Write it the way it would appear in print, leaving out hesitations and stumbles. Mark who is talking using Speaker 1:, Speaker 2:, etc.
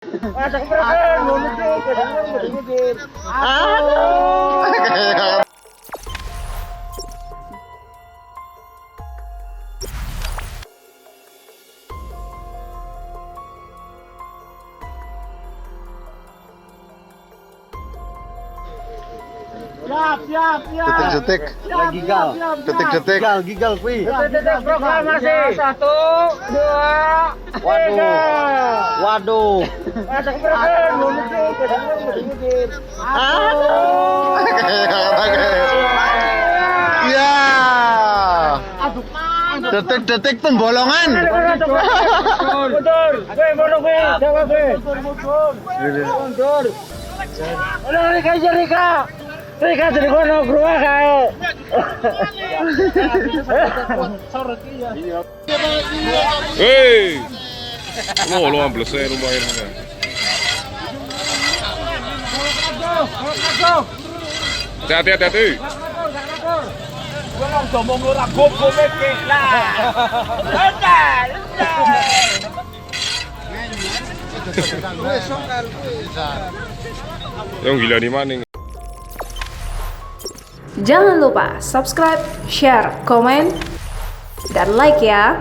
Speaker 1: Detik-detik.
Speaker 2: Gigal.
Speaker 1: Detik-detik.
Speaker 2: Gigal, Pi.
Speaker 3: Detik proklamasi. 1, 2, 3.
Speaker 2: Waduh.
Speaker 1: Ya. Detik-detik pembolongan.
Speaker 3: Mundur. Jawab mundur. Rika jadi kono gruwa kae.
Speaker 4: Hei, lo ambil saya lumayan. Hati-hati. Yang gila di mana?
Speaker 5: Jangan lupa subscribe, share, komen, dan like ya.